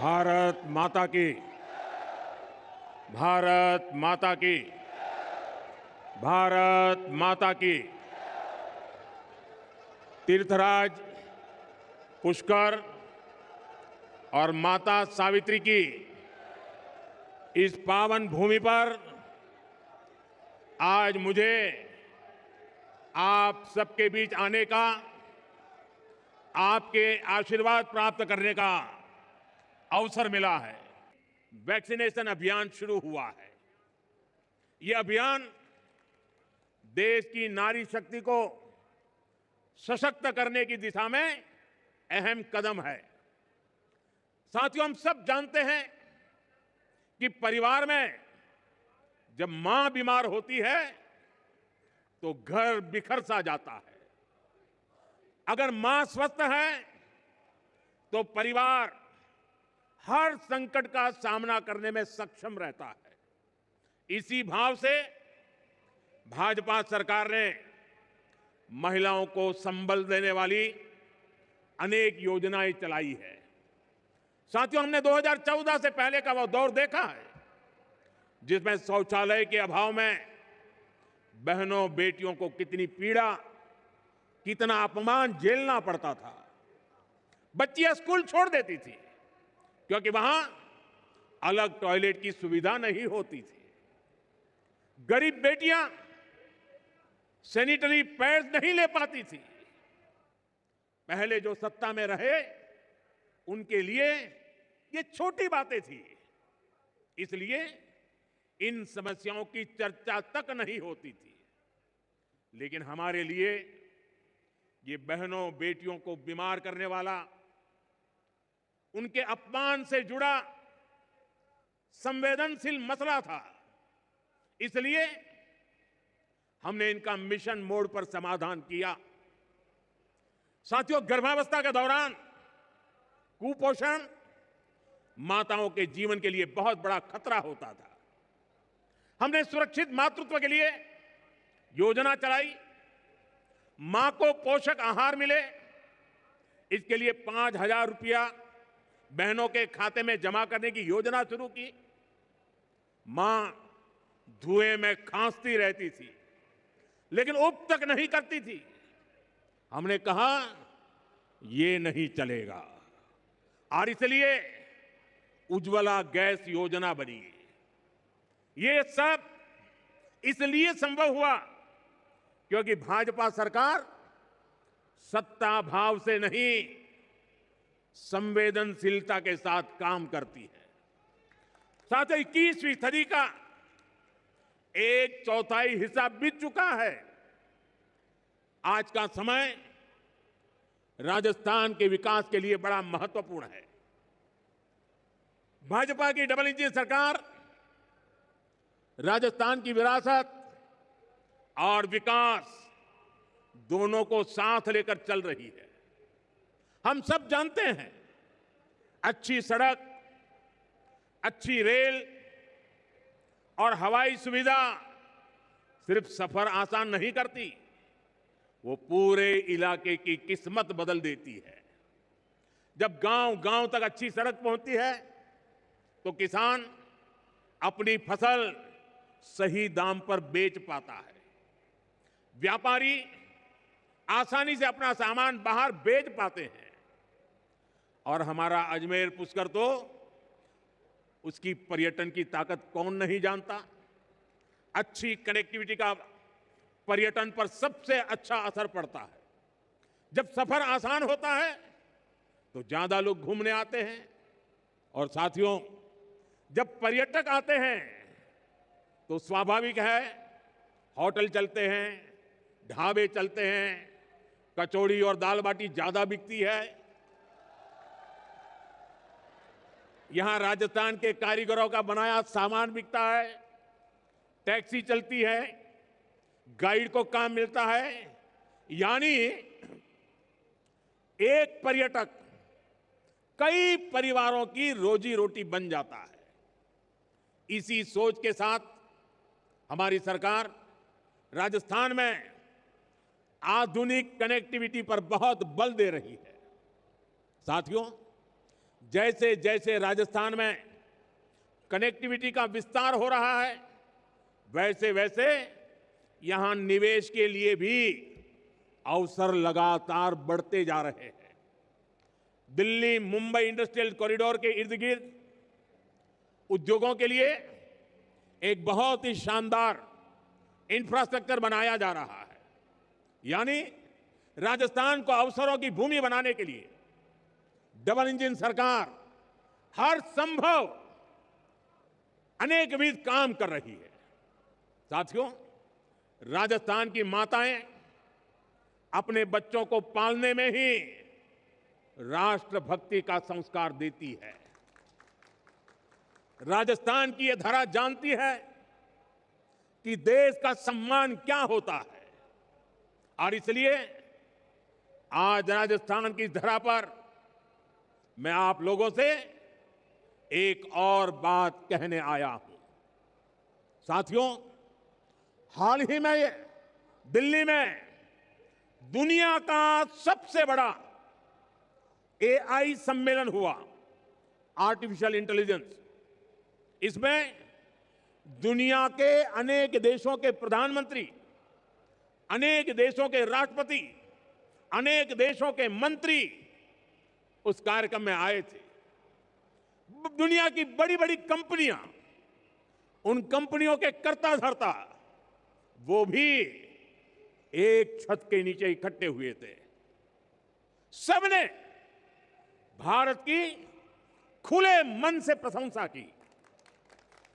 भारत माता की, भारत माता की, भारत माता की। तीर्थराज पुष्कर और माता सावित्री की इस पावन भूमि पर आज मुझे आप सबके बीच आने का, आपके आशीर्वाद प्राप्त करने का अवसर मिला है। वैक्सीनेशन अभियान शुरू हुआ है। यह अभियान देश की नारी शक्ति को सशक्त करने की दिशा में अहम कदम है। साथियों, हम सब जानते हैं कि परिवार में जब मां बीमार होती है तो घर बिखर सा जाता है। अगर मां स्वस्थ है तो परिवार हर संकट का सामना करने में सक्षम रहता है। इसी भाव से भाजपा सरकार ने महिलाओं को संबल देने वाली अनेक योजनाएं चलाई है। साथियों, हमने 2014 से पहले का वो दौर देखा है जिसमें शौचालय के अभाव में बहनों बेटियों को कितनी पीड़ा, कितना अपमान झेलना पड़ता था। बच्चियां स्कूल छोड़ देती थी क्योंकि वहां अलग टॉयलेट की सुविधा नहीं होती थी। गरीब बेटियां सैनिटरी पैड्स नहीं ले पाती थी। पहले जो सत्ता में रहे उनके लिए ये छोटी बातें थी, इसलिए इन समस्याओं की चर्चा तक नहीं होती थी। लेकिन हमारे लिए ये बहनों बेटियों को बीमार करने वाला, उनके अपमान से जुड़ा संवेदनशील मसला था। इसलिए हमने इनका मिशन मोड पर समाधान किया। साथियों, गर्भावस्था के दौरान कुपोषण माताओं के जीवन के लिए बहुत बड़ा खतरा होता था। हमने सुरक्षित मातृत्व के लिए योजना चलाई। मां को पोषक आहार मिले, इसके लिए 5,000 रुपया बहनों के खाते में जमा करने की योजना शुरू की। मां धुएं में खांसती रहती थी लेकिन उब तक नहीं करती थी। हमने कहा ये नहीं चलेगा और इसलिए उज्ज्वला गैस योजना बनी। ये सब इसलिए संभव हुआ क्योंकि भाजपा सरकार सत्ता भाव से नहीं, संवेदनशीलता के साथ काम करती है। साथ ही 21वीं सदी का 1/4 हिस्सा बीत चुका है। आज का समय राजस्थान के विकास के लिए बड़ा महत्वपूर्ण है। भाजपा की डबल इंजन सरकार राजस्थान की विरासत और विकास दोनों को साथ लेकर चल रही है। हम सब जानते हैं, अच्छी सड़क, अच्छी रेल और हवाई सुविधा सिर्फ सफर आसान नहीं करती, वो पूरे इलाके की किस्मत बदल देती है। जब गांव-गांव तक अच्छी सड़क पहुंचती है तो किसान अपनी फसल सही दाम पर बेच पाता है। व्यापारी आसानी से अपना सामान बाहर बेच पाते हैं। और हमारा अजमेर पुष्कर तो उसकी पर्यटन की ताकत कौन नहीं जानता। अच्छी कनेक्टिविटी का पर्यटन पर सबसे अच्छा असर पड़ता है। जब सफर आसान होता है तो ज्यादा लोग घूमने आते हैं। और साथियों, जब पर्यटक आते हैं तो स्वाभाविक है होटल चलते हैं, ढाबे चलते हैं, कचौड़ी और दाल बाटी ज्यादा बिकती है। यहां राजस्थान के कारीगरों का बनाया सामान बिकता है, टैक्सी चलती है, गाइड को काम मिलता है। यानी एक पर्यटक कई परिवारों की रोजी रोटी बन जाता है। इसी सोच के साथ हमारी सरकार राजस्थान में आधुनिक कनेक्टिविटी पर बहुत बल दे रही है। साथियों, जैसे जैसे राजस्थान में कनेक्टिविटी का विस्तार हो रहा है, वैसे वैसे यहां निवेश के लिए भी अवसर लगातार बढ़ते जा रहे हैं। दिल्ली मुंबई इंडस्ट्रियल कॉरिडोर के इर्द गिर्द उद्योगों के लिए एक बहुत ही शानदार इंफ्रास्ट्रक्चर बनाया जा रहा है। यानी राजस्थान को अवसरों की भूमि बनाने के लिए डबल इंजन सरकार हर संभव अनेकविध काम कर रही है। साथियों, राजस्थान की माताएं अपने बच्चों को पालने में ही राष्ट्रभक्ति का संस्कार देती है। राजस्थान की यह धरा जानती है कि देश का सम्मान क्या होता है, और इसलिए आज राजस्थान की धरा पर मैं आप लोगों से एक और बात कहने आया हूं। साथियों, हाल ही में दिल्ली में दुनिया का सबसे बड़ा एआई सम्मेलन हुआ, आर्टिफिशियल इंटेलिजेंस। इसमें दुनिया के अनेक देशों के प्रधानमंत्री, अनेक देशों के राष्ट्रपति, अनेक देशों के मंत्री उस कार्यक्रम में आए थे। दुनिया की बड़ी बड़ी कंपनियां, उन कंपनियों के कर्ता धर्ता, वो भी एक छत के नीचे इकट्ठे हुए थे। सबने भारत की खुले मन से प्रशंसा की।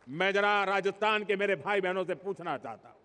मैं जरा राजस्थान के मेरे भाई बहनों से पूछना चाहता हूं।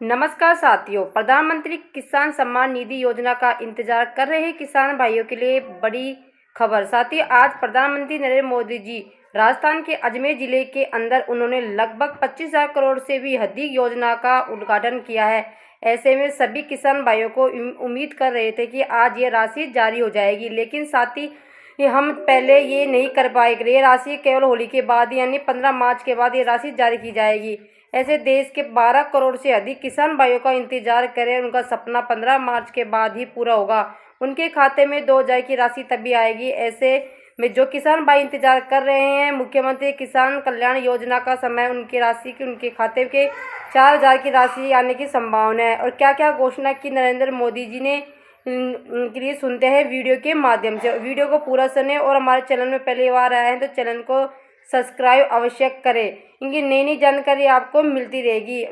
नमस्कार साथियों, प्रधानमंत्री किसान सम्मान निधि योजना का इंतजार कर रहे किसान भाइयों के लिए बड़ी खबर। साथियों, आज प्रधानमंत्री नरेंद्र मोदी जी राजस्थान के अजमेर जिले के अंदर उन्होंने लगभग 25,000 करोड़ से भी अधिक योजना का उद्घाटन किया है। ऐसे में सभी किसान भाइयों को उम्मीद कर रहे थे कि आज ये राशि जारी हो जाएगी, लेकिन साथ ही हम पहले ये नहीं कर पाएंगे। ये राशि केवल होली के बाद यानी 15 मार्च के बाद ये राशि जारी की जाएगी। ऐसे देश के 12 करोड़ से अधिक किसान भाइयों का इंतजार करें। उनका सपना 15 मार्च के बाद ही पूरा होगा। उनके खाते में 2,000 की राशि तभी आएगी। ऐसे में जो किसान भाई इंतजार कर रहे हैं मुख्यमंत्री किसान कल्याण योजना का समय, उनकी राशि की उनके खाते के 4,000 की राशि आने की संभावना है। और क्या क्या घोषणा की नरेंद्र मोदी जी ने उनके लिए सुनते हैं वीडियो के माध्यम से। वीडियो को पूरा सुने और हमारे चैनल में पहली बार आए हैं तो चैनल को सब्सक्राइब अवश्य करें। इनकी नई नई जानकारी आपको मिलती रहेगी।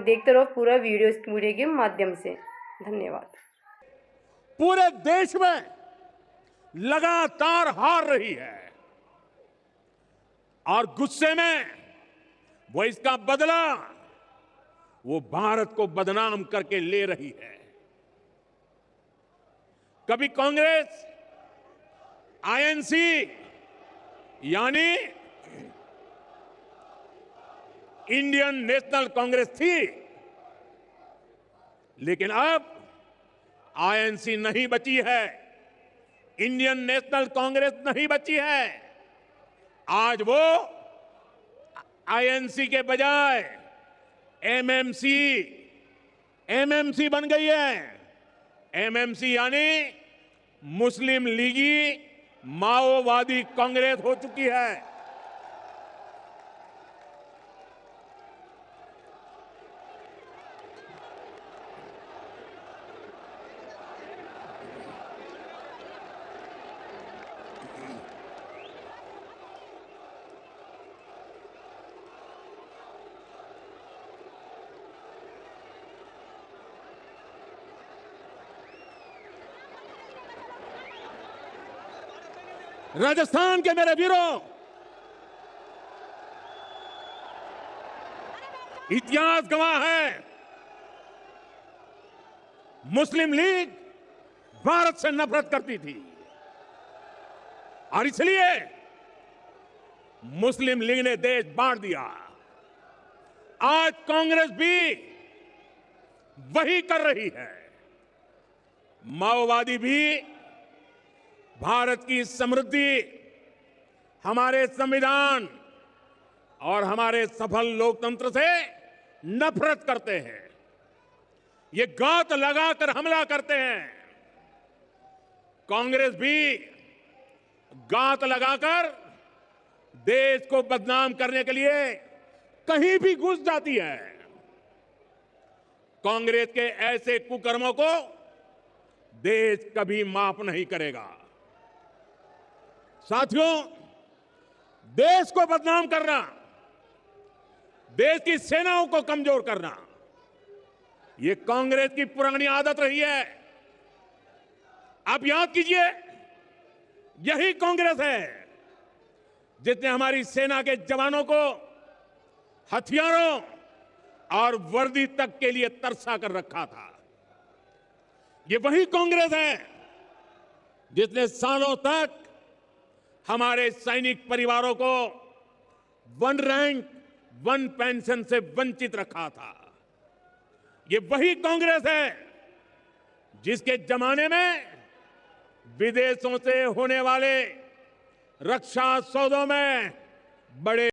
देखते रहो पूरा वीडियो इस वीडियो के माध्यम से। धन्यवाद। पूरे देश में लगातार हार रही है और गुस्से में वो इसका बदला वो भारत को बदनाम करके ले रही है। कभी कांग्रेस आईएनसी यानी इंडियन नेशनल कांग्रेस थी, लेकिन अब आईएनसी नहीं बची है, इंडियन नेशनल कांग्रेस नहीं बची है। आज वो आईएनसी के बजाय एमएमसी बन गई है। एमएमसी यानी मुस्लिम लीगी माओवादी कांग्रेस हो चुकी है। राजस्थान के मेरे वीरों, इतिहास गवाह है, मुस्लिम लीग भारत से नफरत करती थी और इसलिए मुस्लिम लीग ने देश बांट दिया। आज कांग्रेस भी वही कर रही है। माओवादी भी भारत की समृद्धि, हमारे संविधान और हमारे सफल लोकतंत्र से नफरत करते हैं। ये घात लगाकर हमला करते हैं। कांग्रेस भी गांठ लगाकर देश को बदनाम करने के लिए कहीं भी घुस जाती है। कांग्रेस के ऐसे कुकर्मों को देश कभी माफ नहीं करेगा। साथियों, देश को बदनाम करना, देश की सेनाओं को कमजोर करना, ये कांग्रेस की पुरानी आदत रही है। आप याद कीजिए, यही कांग्रेस है जिसने हमारी सेना के जवानों को हथियारों और वर्दी तक के लिए तरसा कर रखा था। ये वही कांग्रेस है जिसने सालों तक हमारे सैनिक परिवारों को 1 रैंक 1 पेंशन से वंचित रखा था। ये वही कांग्रेस है जिसके जमाने में विदेशों से होने वाले रक्षा सौदों में बड़े